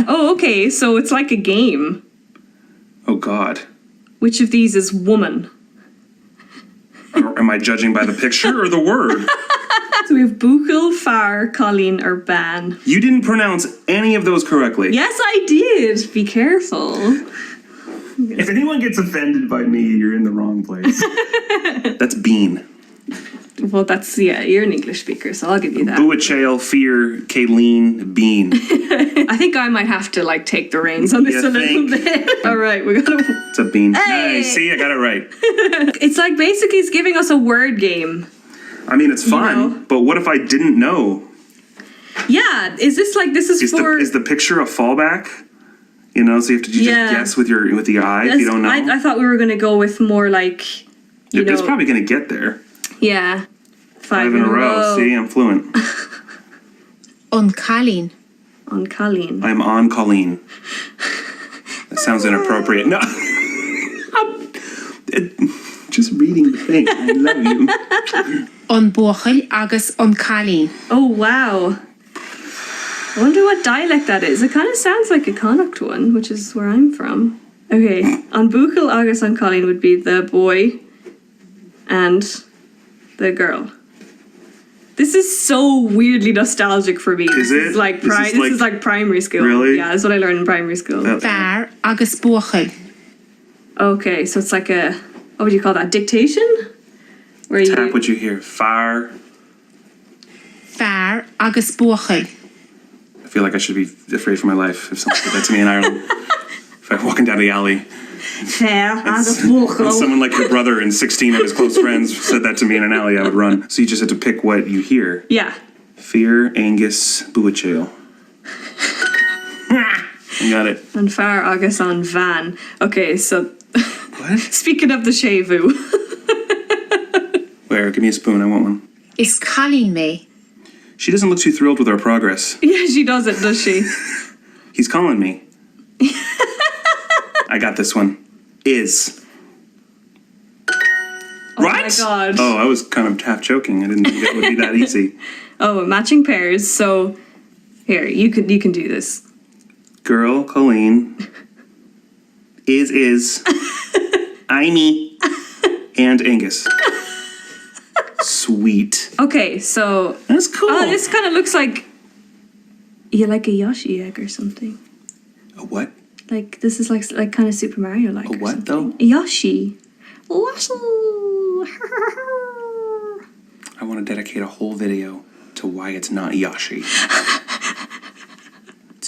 Oh, okay, so it's like a game. Oh, God. Which of these is woman? Or am I judging by the picture or the word? So we have Buchel, Far, Colleen, or Ban. You didn't pronounce any of those correctly. Yes, I did. Be careful. If anyone gets offended by me, you're in the wrong place. That's bean. Well, you're an English speaker, so I'll give you that. Buachale, Fear, Kayleen, Bean. I think I might have to, take the reins on this You a little bit. All right, we gotta... It's a bean. Hey! Nice. See, I got it right. It's basically it's giving us a word game. I mean, it's fun, know? but what if I didn't know? Yeah, is this for... Is the picture a fallback? So you have to just guess with the eye if you don't know? I thought we were going to go with more It's probably going to get there. Yeah. 5 in a row. See, I'm fluent. On Colleen. On Colleen. I'm on Colleen. That sounds inappropriate. No. Just reading the thing. I love you. On Buachel agus on Colleen. Oh, wow. I wonder what dialect that is. It kind of sounds like a Connacht one, which is where I'm from. Okay, on Buchel agus on Colleen would be the boy and the girl. This is so weirdly nostalgic for me. Is it? This is like primary school. Really? Yeah, that's what I learned in primary school. Far agus Buachel. Okay, so it's like a, what would you call that, dictation? Where Tap what you hear. Far. Far agus Buachel. I feel like I should be afraid for my life if someone said that to me in Ireland. If I'm walking down the alley. Fair agus And Buachel. someone like your brother and 16 of his close friends said that to me in an alley, I would run. So you just have to pick what you hear. Yeah. Fear, Angus, Buachale. You got it. And Far agus on Van. Okay, so What? speaking of the Shevu. Where? Give me a spoon. I want one. Is Colleen me? She doesn't look too thrilled with our progress. Yeah, she doesn't, does she? He's calling me. I got this one. Is. Oh Right? my god. Oh, I was kind of half joking. I didn't think it would be that easy. Oh, matching pairs. So here, you can do this. Girl, Colleen. Is. Imee. And Angus. Sweet. Okay, so That's cool. oh, this kind of looks like a Yoshi egg or something. A what? Like this is like kind of Super Mario like. A what though? A Yoshi. Yoshi. I want to dedicate a whole video to why it's not Yoshi.